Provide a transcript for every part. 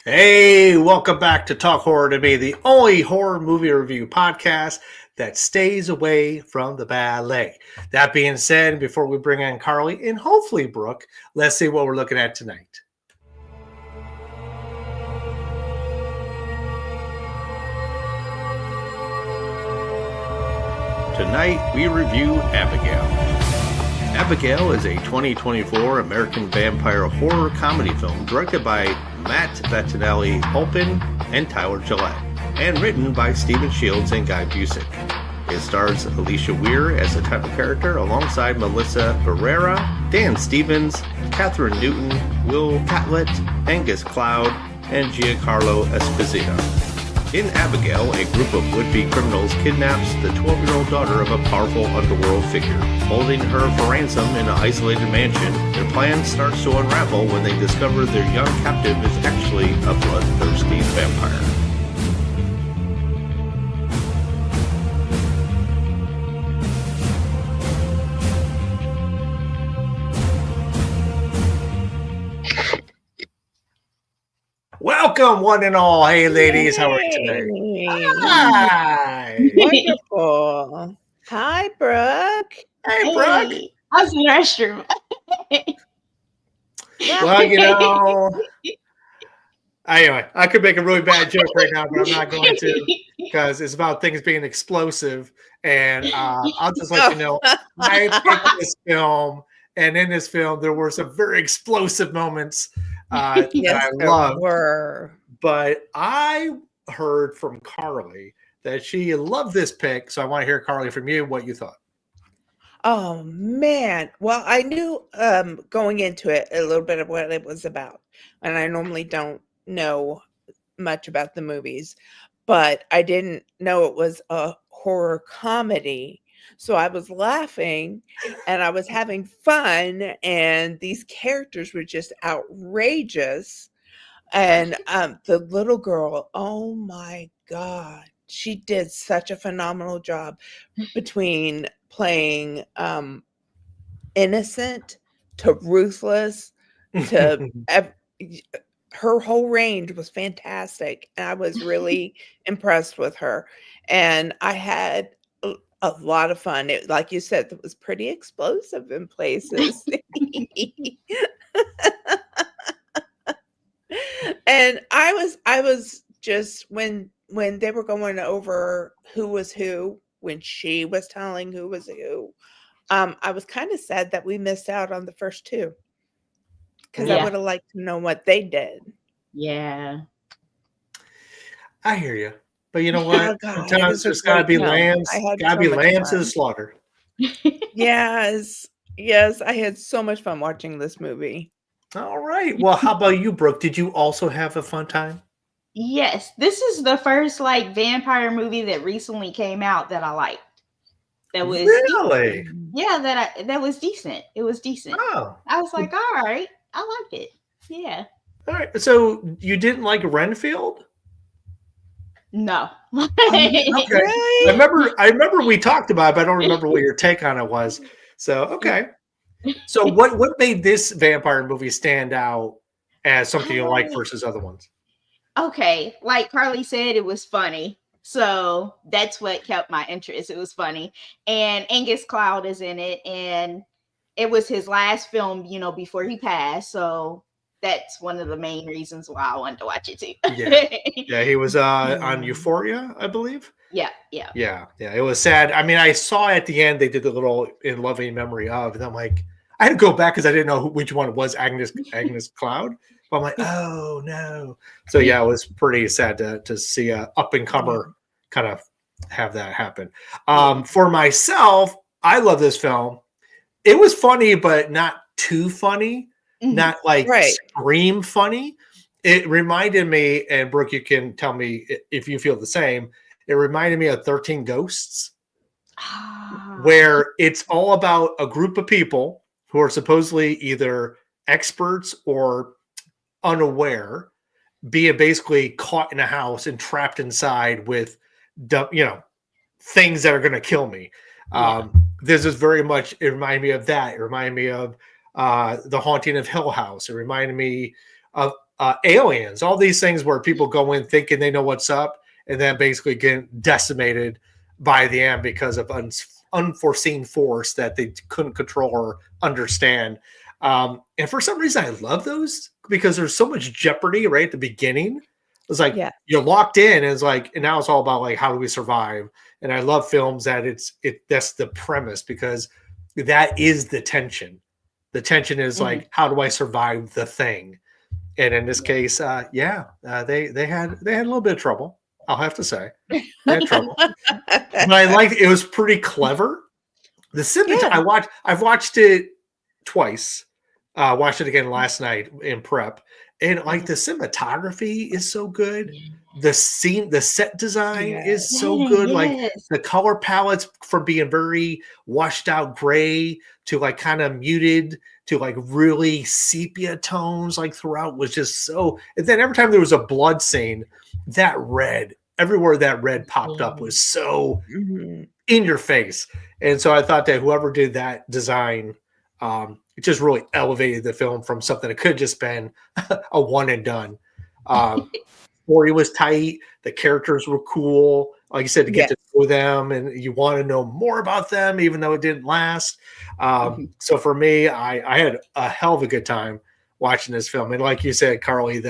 Hey, welcome back to Talk Horror to Me, the only horror movie review podcast that stays away from the ballet. That being said, before we bring in Carly and hopefully Brooke, let's see what we're looking at tonight. Tonight, we review Abigail. Abigail is a 2024 American vampire horror comedy film directed by Matt Bettinelli-Olpin and Tyler Gillett, and written by Stephen Shields and Guy Busick. It stars Alisha Weir as the title character alongside Melissa Barrera, Dan Stevens, Kathryn Newton, Will Catlett, Angus Cloud, and Giancarlo Esposito. In Abigail, a group of would-be criminals kidnaps the 12-year-old daughter of a powerful underworld figure, holding her for ransom in an isolated mansion. Their plan starts to unravel when they discover their young captive is actually a bloodthirsty vampire. Welcome, one and all. Hey, ladies, how are you today? Hi. Wonderful. Hi, Brooke. Hey, Brooke. I was in the restroom. Well, anyway, I could make a really bad joke right now, but I'm not going to because it's about things being explosive. And I'll just let you know, I picked this film, and in this film, there were some very explosive moments. Yes, I love. But I heard from Carly that she loved this pick, so I want to hear, Carly, from you what you thought. oh man, well, I knew going into it a little bit of what it was about, and I normally don't know much about the movies, but I didn't know it was a horror comedy. So I was laughing and I was having fun, and these characters were just outrageous. And the little girl, oh my God, she did such a phenomenal job between playing innocent to ruthless to her whole range was fantastic. And I was really impressed with her. And I had a lot of fun. It, like you said, it was pretty explosive in places. And I was just when they were going over who was who, when she was telling who was who, I was kind of sad that we missed out on the first two, because I would have liked to know what they did. Yeah. I hear you. But you know what? Oh, God, Sometimes there's got to be lambs. Got to be lambs to the fun. slaughter. Yes, I had so much fun watching this movie. All right. Well, how about you, Brooke? Did you also have a fun time? Yes. This is the first vampire movie that recently came out that I liked. That was really? Yeah, that was decent. It was decent. Oh. I was like, all right, I liked it. Yeah. All right. So you didn't like Renfield? No. Okay. Really? I remember we talked about it, but I don't remember what your take on it was. So okay. So what made this vampire movie stand out as something you like versus other ones? Okay, like Carly said, it was funny. So that's what kept my interest. It was funny. And Angus Cloud is in it, and it was his last film, before he passed. So that's one of the main reasons why I wanted to watch it too. Yeah, he was on Euphoria, I believe. Yeah. It was sad. I mean, I saw at the end they did the little in loving memory of, and I'm like, I had to go back because I didn't know which one it was, Agnes Cloud. But I'm like, oh no. So yeah, it was pretty sad to see a up and comer kind of have that happen. For myself, I love this film. It was funny, but not too funny. Not like scream funny. It reminded me, and Brooke, you can tell me if you feel the same. It reminded me of 13 Ghosts, where it's all about a group of people who are supposedly either experts or unaware, being basically caught in a house and trapped inside with, things that are going to kill me. This is very much, it reminded me of that. It reminded me of The Haunting of Hill House. It reminded me of aliens, all these things where people go in thinking they know what's up and then basically get decimated by the end because of unforeseen force that they couldn't control or understand. And for some reason, I love those because there's so much jeopardy right at the beginning. It's like you're locked in, and it's like, and now it's all about like how do we survive. And I love films that that's the premise because that is the tension. The tension is like, how do I survive the thing? And in this case, they had a little bit of trouble. I'll have to say, they had trouble. But I liked it. It was pretty clever. The cinematography, I've watched it twice. Watched it again last night in prep, and like the cinematography is so good. The set design is so good. Like the color palettes from being very washed out gray to like kind of muted to like really sepia tones like throughout was just so. And then every time there was a blood scene, that red, everywhere that red popped up was so in your face. And so I thought that whoever did that design, it just really elevated the film from something that could have just been a one and done. Story was tight. The characters were cool. Like you said, to get to know them and you want to know more about them, even though it didn't last. So for me, I had a hell of a good time watching this film. And like you said, Carly,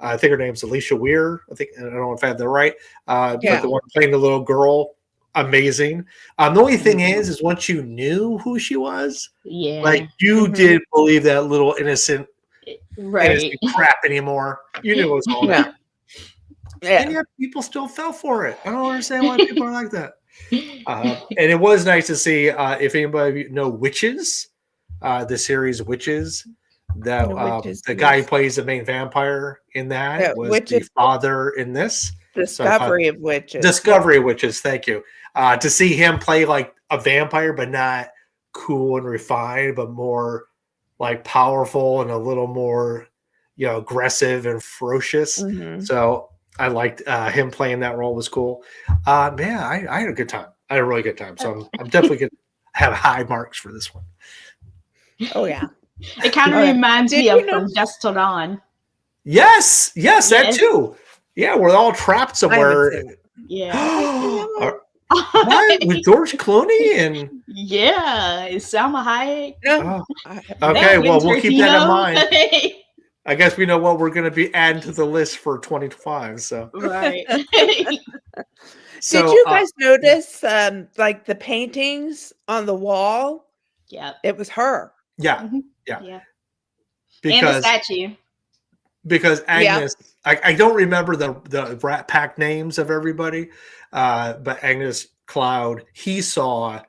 I think her name's Alisha Weir. I don't know if I had that right. But the one playing the little girl, amazing. The only thing is once you knew who she was, like you did believe that little innocent crap anymore. You knew it was all that. And yet people still fell for it. I don't understand why people are like that. And it was nice to see if anybody know Witches, the series Witches. That the guy who plays the main vampire in that was the father in this. Discovery of Witches. Discovery of Witches. Thank you. To see him play like a vampire, but not cool and refined, but more like powerful and a little more, aggressive and ferocious. So I liked him playing that role was cool. I had a good time. I had a really good time. So I'm definitely going to have high marks for this one. Oh yeah. It kind of reminds me of From Dusk Till Dawn. Yes, that too. Yeah, we're all trapped somewhere. What? With George Clooney and is Salma Hayek? No. Okay, well we'll keep that in mind. I guess we know what we're going to be adding to the list for 2025. So right. Did you guys notice like the paintings on the wall? Yeah, it was her. Yeah. And the statue. Because Angus, I don't remember the Rat Pack names of everybody, but Angus Cloud, he saw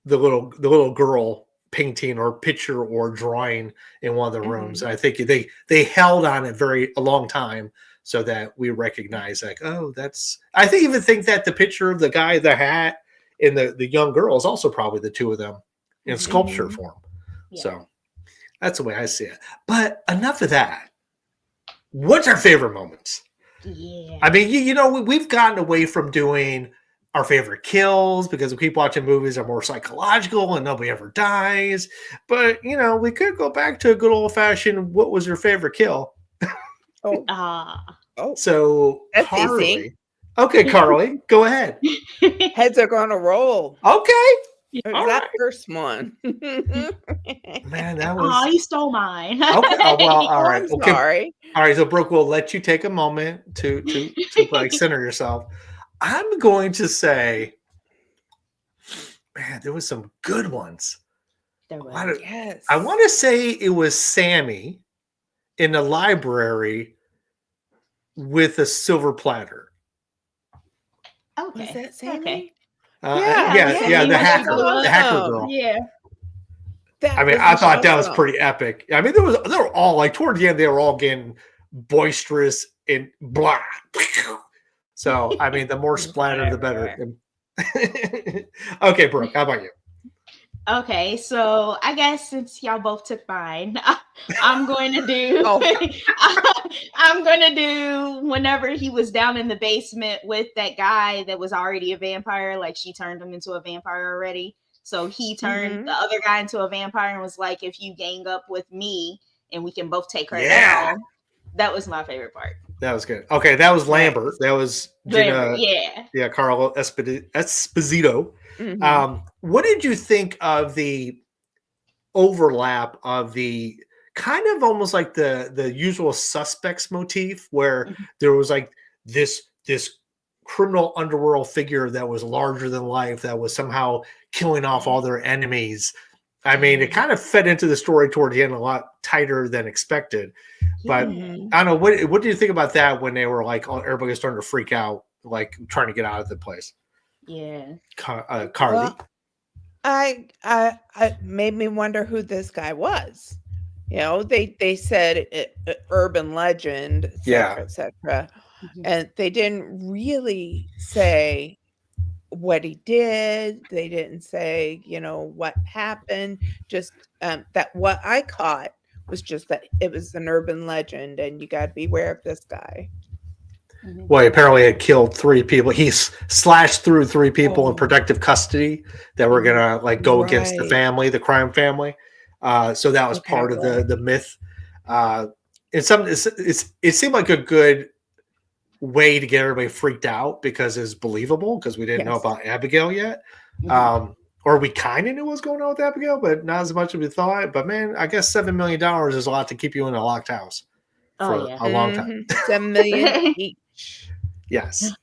the little girl painting or picture or drawing in one of the rooms. And I think they held on it a long time so that we recognize like, oh, that's. I even think that the picture of the guy, the hat, and the young girl is also probably the two of them in sculpture form. Yeah. So that's the way I see it. But enough of that. What's our favorite moments? Yeah. I mean, we've gotten away from doing our favorite kills because we keep watching movies that are more psychological and nobody ever dies. But, we could go back to a good old-fashioned, what was your favorite kill? So, that's Carly. easy. Okay, Carly, go ahead. Heads are going to roll. Okay. That first one. Man, that was. Oh, you stole mine. Okay. Oh, well, all right. I'm sorry. All right, so Brooke, we'll let you take a moment to like center yourself. I'm going to say, man, there was some good ones. There was. Yes. I want to say it was Sammy in the library with a silver platter. Okay. Was that Sammy? Okay. The hacker girl. Yeah. I thought that was pretty epic. I mean, they were all like toward the end, they were all getting boisterous and blah. So, I mean, the more splatter, the better. Okay, Brooke, how about you? Okay, so I guess since y'all both took mine, I'm going to do. I'm going to do whenever he was down in the basement with that guy that was already a vampire. Like she turned him into a vampire already. So he turned the other guy into a vampire and was like, "If you gang up with me, and we can both take her down." That was my favorite part. That was good. Okay, that was Lambert. That was Lambert, Carlo Esposito. Mhm. What did you think of the overlap of the kind of almost like the usual suspects motif, where there was like this criminal underworld figure that was larger than life, that was somehow killing off all their enemies? I mean, it kind of fed into the story toward the end a lot tighter than expected. But Mhm. I don't know, what do you think about that when they were like, oh, everybody was starting to freak out, like trying to get out of the place? Yeah. Carly. Well, I made me wonder who this guy was. You know, they said urban legend, et cetera, and they didn't really say what he did. They didn't say, you know, what happened. Just that what I caught was just that it was an urban legend, and you got to beware of this guy. Well, he apparently had killed 3 people. He slashed through 3 people in protective custody that were gonna like go against the family, the crime family. So that was part of the myth. It seemed like a good way to get everybody freaked out because it's believable, because we didn't know about Abigail yet. Or we kind of knew what was going on with Abigail, but not as much as we thought. But man, I guess $7 million is a lot to keep you in a locked house for a long time. $7 million each. Yes.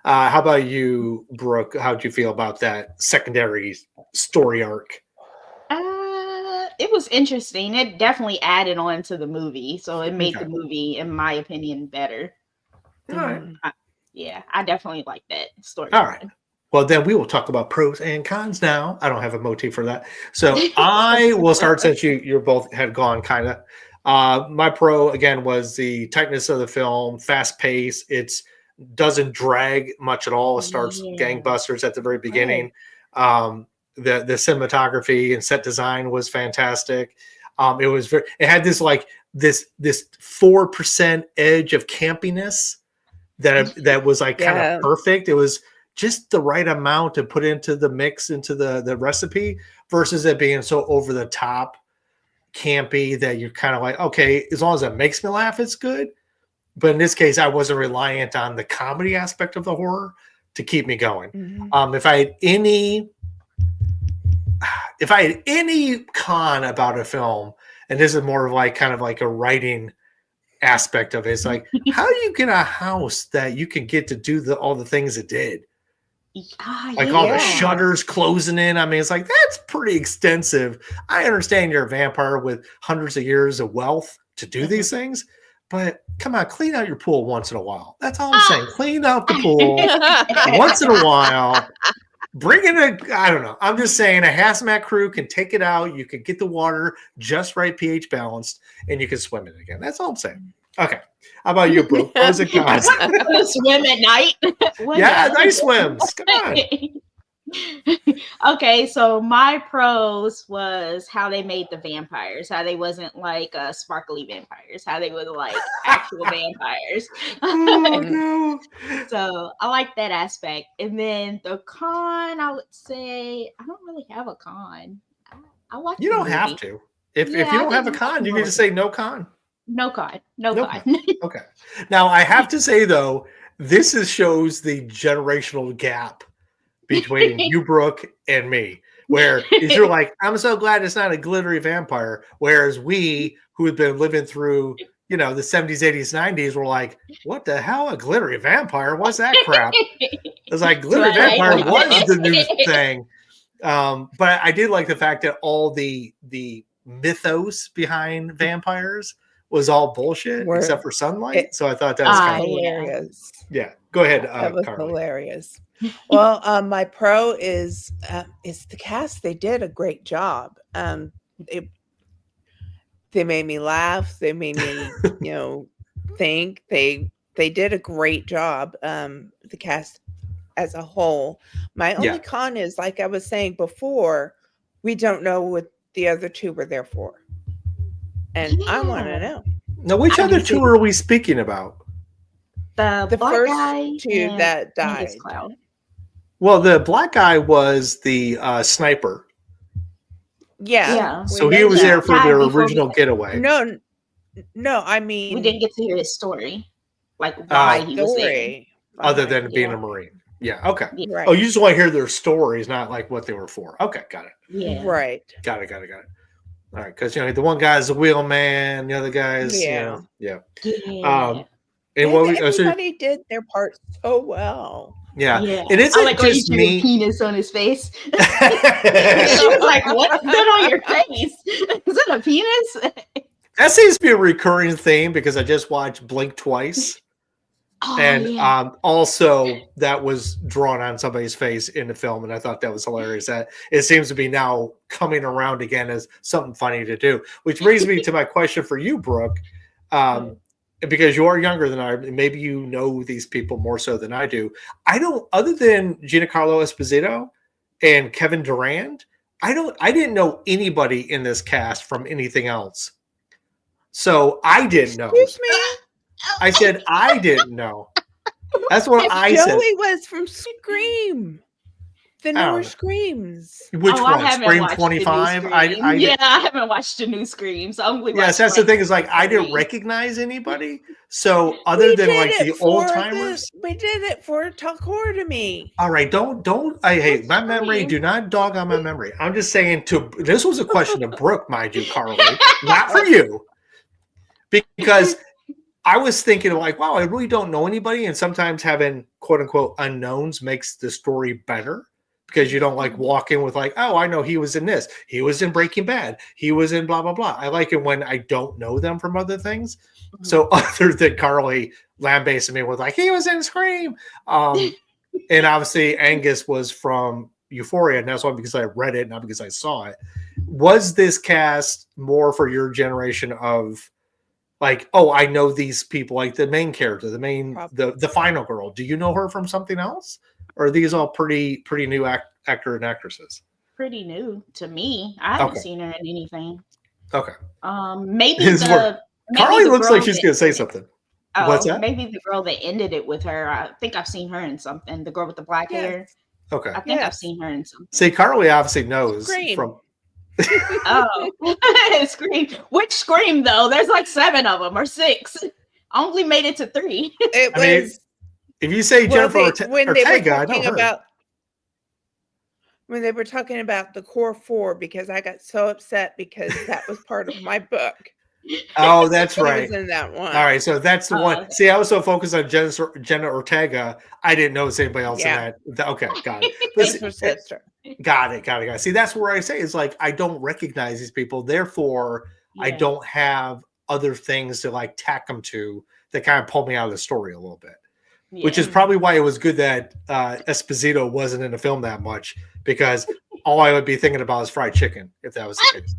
How about you, Brooke? How'd you feel about that secondary story arc? It was interesting. It definitely added on to the movie, so it made the movie, in my opinion, better. All right. I definitely like that story. All right. Well, then we will talk about pros and cons now. I don't have a motif for that, so I will start since you both had gone kind of. My pro again was the tightness of the film, fast pace. It doesn't drag much at all. It starts gangbusters at the very beginning. The cinematography and set design was fantastic. It had this like this 4% edge of campiness that was like kind of perfect. It was just the right amount to put into the mix, into the recipe, versus it being so over the top campy that you're kind of like, okay, as long as it makes me laugh, it's good. But in this case, I wasn't reliant on the comedy aspect of the horror to keep me going. If I had any con about a film, and this is more of like kind of like a writing aspect of it, it's like, how do you get a house that you can get to do all the things it did? Like all the shutters closing in. I mean, it's like, that's pretty extensive. I understand you're a vampire with hundreds of years of wealth to do these things, but come on, clean out your pool once in a while. That's all I'm saying. Clean out the pool once in a while. Bring in I don't know. I'm just saying a hazmat crew can take it out. You can get the water just right, pH balanced, and you can swim in it again. That's all I'm saying. Okay. How about you, Brooke? Pros and cons. Swim at night. Nice swims. Come on. Okay, so my pros was how they made the vampires, how they wasn't like sparkly vampires, how they were like actual vampires. Oh, no. So I like that aspect. And then the con, I would say I don't really have a con. I like you don't have to. If you don't have a con, you can just say no con. No con. No con. Okay. Now I have to say though, this shows the generational gap between you, Brooke, and me, where you're like, I'm so glad it's not a glittery vampire, whereas we, who have been living through, the 70s, 80s, 90s, were like, what the hell, a glittery vampire? What's that crap? It's like glittery vampire was the new thing. But I did like the fact that all the mythos behind vampires was all bullshit except for sunlight. So I thought that was kind of hilarious. Yeah, go ahead. That was Carly. Hilarious. Well, my pro is the cast. They did a great job. They made me laugh. They made me, think. They did a great job. The cast as a whole. My only con is, like I was saying before, we don't know what the other 2 were there for, and I want to know. Now, which other 2 are we speaking about? The first guy 2 that died. Well, the black guy was the sniper. Yeah. So he was there for their original getaway. No, No, I We mean didn't get to hear his story, like why he was there. story. Other behind than being Yeah. a Marine. Yeah. Okay. Yeah. Right. Oh, you just want to hear their stories, not like what they were for. Okay. Got it. Yeah. Right. Got it. All right. Because, the one guy's a wheelman, the other guy's, Yeah. yeah. Yeah. And what we, Everybody did their part so well. yeah. Yeah. And I isn't like when you just drew a me. penis on his face. She was like, "What's that on your face? Is that a penis?" That seems to be a recurring theme because I just watched Blink twice. Oh, And yeah. also that was drawn on somebody's face in the film, and I thought that was hilarious. That it seems to be now coming around again as something funny to do. Which brings me to my question for you, Brooke, because you are younger than I. Maybe you know these people more so than I do. I don't. Other than Giancarlo Esposito and Kevin Durand, I didn't know anybody in this cast from anything else. So I didn't know. Excuse me? I said I didn't know. That's what I Joey said. was from Scream. The I don't newer know. Screams. Which I one? haven't Scream watched the new 25? Scream. I haven't watched the new Scream, so I'm only yes, watched, that's the like, thing is like I didn't 3. recognize anybody. So other We than did like it the for old timers. We did it for Talk Horror to Me. All right, don't I hate my That's memory. funny. Do not dog on my memory. I'm just saying this was a question to Brooke, mind you, Carly, not for you. Because I was thinking like, wow, I really don't know anybody. And sometimes having quote unquote unknowns makes the story better because you don't like walk in with like, oh, I know he was in this. He was in Breaking Bad. He was in blah, blah, blah. I like it when I don't know them from other things. So other than Carly lambasting me with like, he was in Scream. And obviously Angus was from Euphoria. And that's why because I read it, not because I saw it. Was this cast more for your generation of like, oh, I know these people, like the main character, the final girl. Do you know her from something else? Or are these all pretty new actor and actresses? Pretty new to me. I haven't seen her in anything. Okay. Maybe Carly the looks girl like she's going to say something. What's that? Maybe the girl that ended it with her. I think I've seen her in something. The girl with the black hair. Okay. I think I've seen her in something. See, Carly obviously knows from. Scream. Which Scream though? There's like 7 of them or 6. I only made it to 3. If you say Jennifer Ortega, I know her. When they were talking about the core 4, because I got so upset because that was part of my book. Oh, that's right. He was in that one. All right, so that's the one. Okay. See, I was so focused on Jenna Ortega, I didn't notice anybody else in that. Okay, got it. That's her sister. Got it. See, that's where I say it's like I don't recognize these people, therefore I don't have other things to like tack them to that kind of pull me out of the story a little bit. Yeah. Which is probably why it was good that Esposito wasn't in the film that much because all I would be thinking about is fried chicken if that was the case.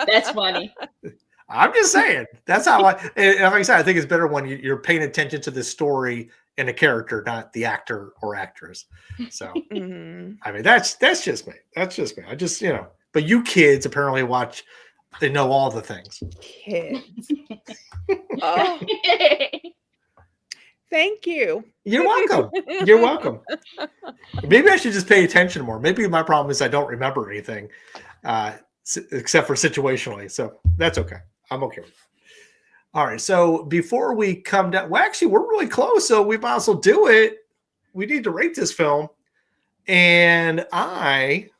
That's funny. I'm just saying. That's how like I said, I think it's better when you're paying attention to the story and the character, not the actor or actress. So, I mean, that's just me. That's just me. I just, but you kids apparently they know all the things. Kids. Oh. Thank you. You're welcome. You're welcome. Maybe I should just pay attention more. Maybe my problem is I don't remember anything except for situationally. So that's okay. I'm okay with it. All right. So before we come down, well, actually, we're really close. So we might as well do it. We need to rate this film. And I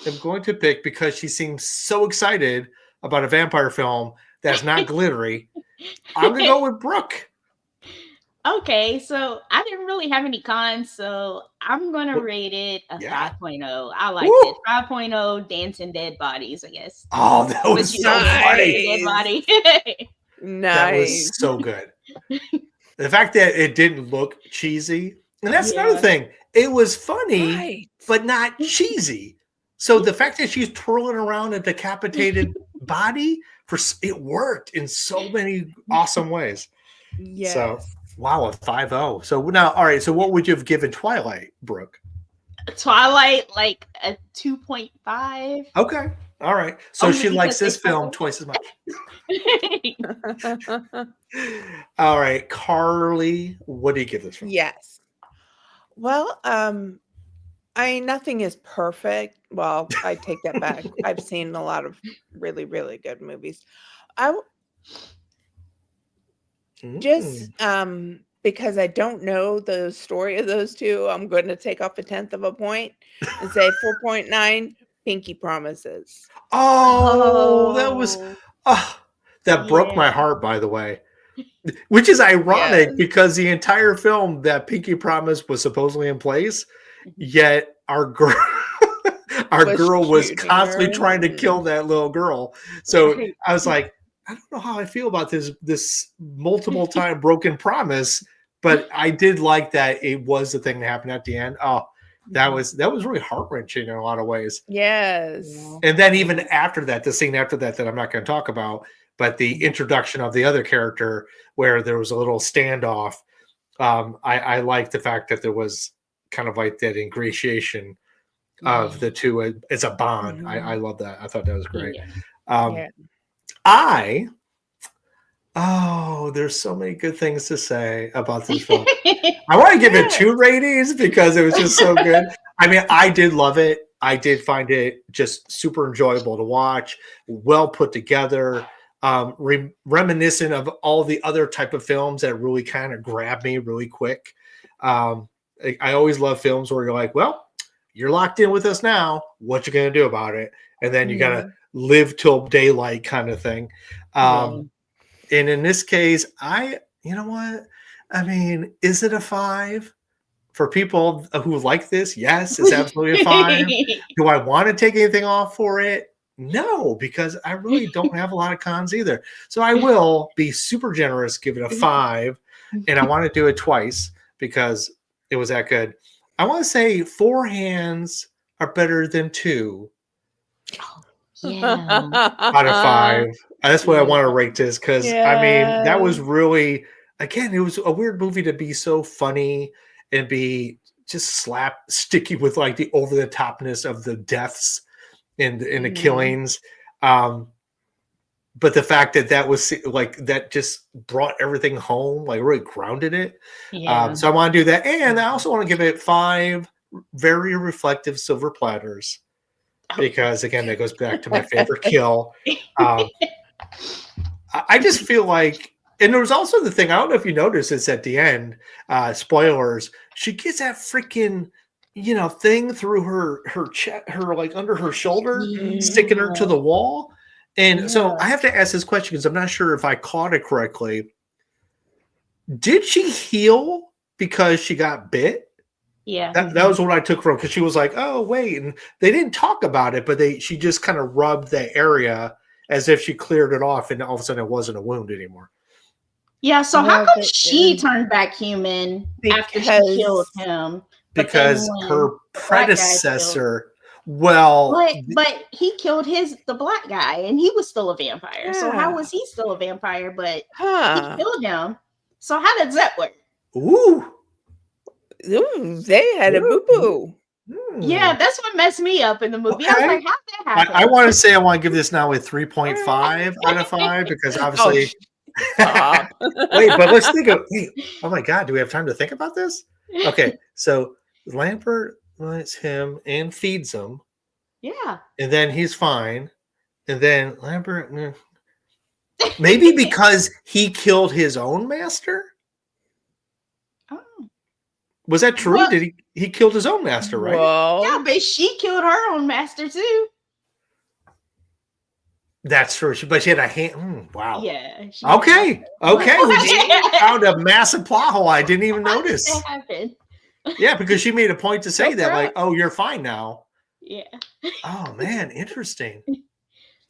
am going to pick because she seems so excited about a vampire film that's not glittery. I'm going to go with Brooke. Okay, so I didn't really have any cons, so I'm going to rate it a 5.0. I liked it. 5.0 dancing dead bodies, I guess. Oh, that was so funny. Dead body. Nice. That was so good. The fact that it didn't look cheesy, and that's another thing. It was funny, but not cheesy. So the fact that she's twirling around a decapitated body, it worked in so many awesome ways. Yes. So, wow, a 5.0. So now, all right. So what would you have given Twilight, Brooke? Twilight, like a 2.5. Okay. All right. So she likes this film twice as much. All right. Carly, what do you give this film? Yes. Well, Nothing is perfect. Well, I take that back. I've seen a lot of really, really good movies. I just because I don't know the story of those two, I'm going to take off 1/10 of a point and say 4.9 Pinky Promises. That was that broke my heart, by the way. Which is ironic because the entire film, that Pinky Promise was supposedly in place, yet our girl was constantly trying to kill that little girl. So I was like, I don't know how I feel about this multiple time broken promise, but I did like that it was the thing that happened at the end. Oh, that was really heart-wrenching in a lot of ways. Yes. And then even after that, the scene after that I'm not going to talk about, but the introduction of the other character where there was a little standoff. I like the fact that there was kind of like that ingratiation of the two as a bond. I love that. I thought that was great. There's so many good things to say about this film. I want to give it 2 ratings because it was just so good. I mean, I did love it. I did find it just super enjoyable to watch, well put together, reminiscent of all the other type of films that really kind of grab me really quick. I always love films where you're like, well, you're locked in with us now. What you going to do about it? And then you got to live till daylight kind of thing. And in this case, you know what? I mean, is it a 5? For people who like this, yes, it's absolutely a 5. Do I want to take anything off for it? No, because I really don't have a lot of cons either. So I will be super generous, give it a 5. And I want to do it twice because it was that good. I want to say 4 hands are better than 2. Out of 5. That's what I want to rate this because I mean that was really, again, it was a weird movie to be so funny and be just sticky with like the over the topness of the deaths and the killings. But the fact that was like that just brought everything home, like really grounded it. So I want to do that, and I also want to give it 5 very reflective silver platters. Because again, that goes back to my favorite kill. I just feel like, and there was also the thing, I don't know if you noticed this at the end, spoilers, she gets that freaking, thing through her chest, her like under her shoulder, sticking her to the wall. And so I have to ask this question because I'm not sure if I caught it correctly. Did she heal because she got bit? Yeah, that was what I took from, because she was like, "Oh, wait," and they didn't talk about it, but she just kind of rubbed the area as if she cleared it off, and all of a sudden it wasn't a wound anymore. Yeah, so how come she turned back human after she killed him? Because her predecessor, but he killed the black guy, and he was still a vampire. So how was he still a vampire? But he killed him. So how does that work? Ooh, they had a boo-boo. Yeah, that's what messed me up in the movie. I was like, how'd that happen? I want to say I want to give this now a 3.5 out of 5 because obviously. Wait, but let's think of. Wait, oh my God, do we have time to think about this? Okay, so Lambert lets him and feeds him. Yeah. And then he's fine. And then Lambert, maybe because he killed his own master. Was that true? Well, did he killed his own master, right? Well, yeah, but she killed her own master too. That's true. But she had a hand. Wow. Yeah. Okay. We found a massive plot hole I didn't even notice. That happened. Yeah, because she made a point to say that, like, "Oh, you're fine now." Yeah. Oh man, interesting.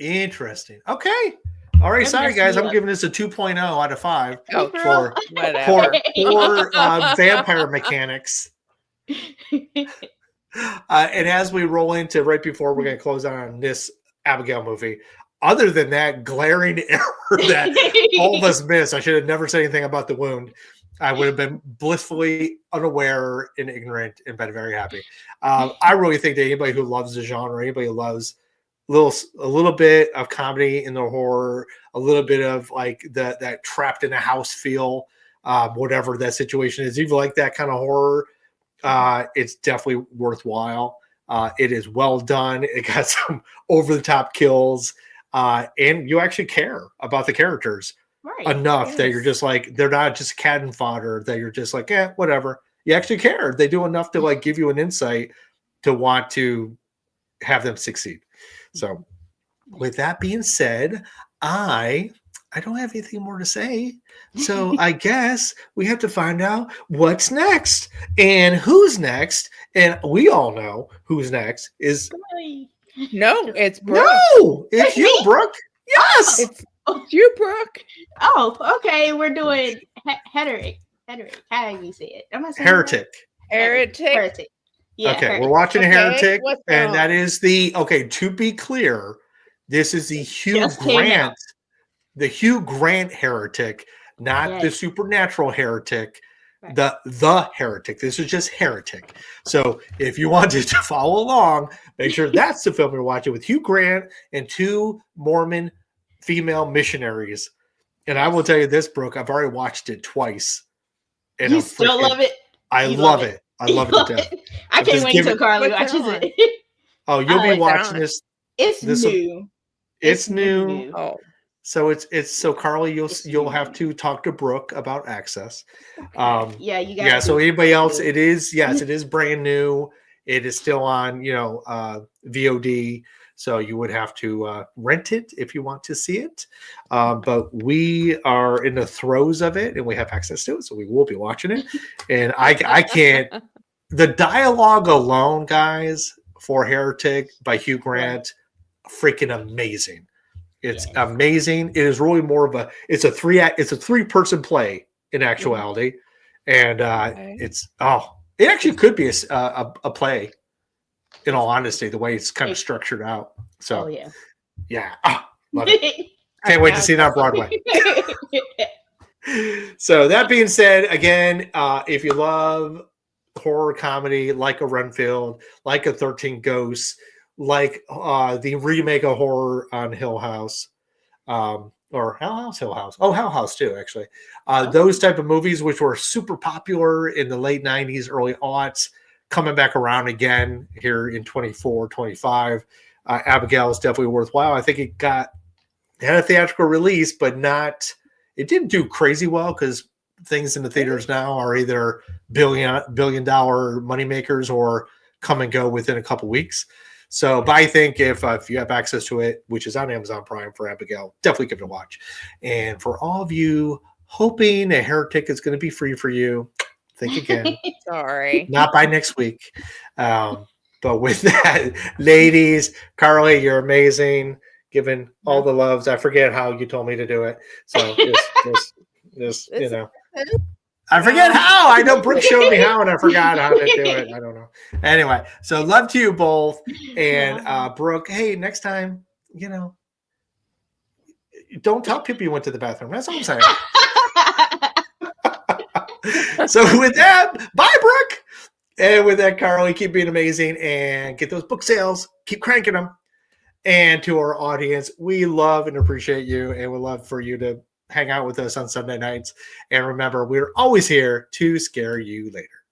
Okay. All right, sorry guys, I'm giving this a 2.0 out of 5 for vampire mechanics. And as we roll into right before we're going to close out on this Abigail movie, other than that glaring error that all of us miss, I should have never said anything about the wound. I would have been blissfully unaware and ignorant and been very happy. I really think that anybody who loves the genre, anybody who loves a little bit of comedy in the horror, a little bit of like that trapped in a house feel, whatever that situation is. If you like that kind of horror, It's definitely worthwhile. It is well done. It got some over the top kills, and you actually care about the characters enough that you're just like, they're not just cannon fodder, that you're just like, whatever. You actually care. They do enough to like give you an insight to want to have them succeed. So with that being said, I don't have anything more to say. So I guess we have to find out what's next and who's next. And we all know who's next is. No, it's Brooke. No, it's you, Brooke. Yes. It's you, Brooke. Oh, okay. We're doing heretic. How do you say it? Am I saying Heretic. Heretic. Yeah, okay, Heretic. we're watching Heretic. And on? that is to be clear, this is the Hugh Just came Grant. out. The Hugh Grant Heretic, not the supernatural Heretic, Right. the Heretic. This is just Heretic. So if you wanted to follow along, make sure that's the film you're watching with Hugh Grant and 2 Mormon female missionaries. And I will tell you this, Brooke, I've already watched it twice. And You still love it? I love it. I love it to death. I can't wait till Carly What's watches on? it. Oh, you'll be it's watching on. this. It's This new. It's new. Oh, So it's so Carly, you'll new. have to talk to Brooke about access. Yeah, you got. So anybody else, it is brand new. It is still on, VOD. So you would have to rent it if you want to see it. But we are in the throes of it and we have access to it. So we will be watching it. And I can't, the dialogue alone, guys, for Heretic by Hugh Grant, freaking amazing. It's amazing. It is really more of it's a 3-person play in actuality. And it actually could be a play, in all honesty, the way it's kind of structured out. So love it. Can't wait to see it on Broadway. So that being said, again, if you love horror comedy like a Renfield, like a 13 Ghosts, like the remake of horror on Hill House, or Hill House. Oh, Hell House too, actually. Those type of movies, which were super popular in the late 90s, early aughts, coming back around again here in 24, 25. Abigail is definitely worthwhile. I think it had a theatrical release, but it didn't do crazy well because things in the theaters now are either billion dollar moneymakers or come and go within a couple weeks. So, but I think if you have access to it, which is on Amazon Prime for Abigail, definitely give it a watch. And for all of you hoping a Heretic is going to be free for you, think again. sorry. Not by next week. But with that, ladies, Carly, you're amazing. Given all the loves. I forget how you told me to do it. So just I forget how. I know Brooke showed me how, and I forgot how to do it. I don't know. Anyway, so love to you both. And Brooke, hey, next time, don't tell people you went to the bathroom. That's all I'm saying. So with that, bye, Brooke. And with that, Carly, keep being amazing and get those book sales. Keep cranking them. And to our audience, we love and appreciate you, and we love for you to hang out with us on Sunday nights. And remember, we're always here to scare you later.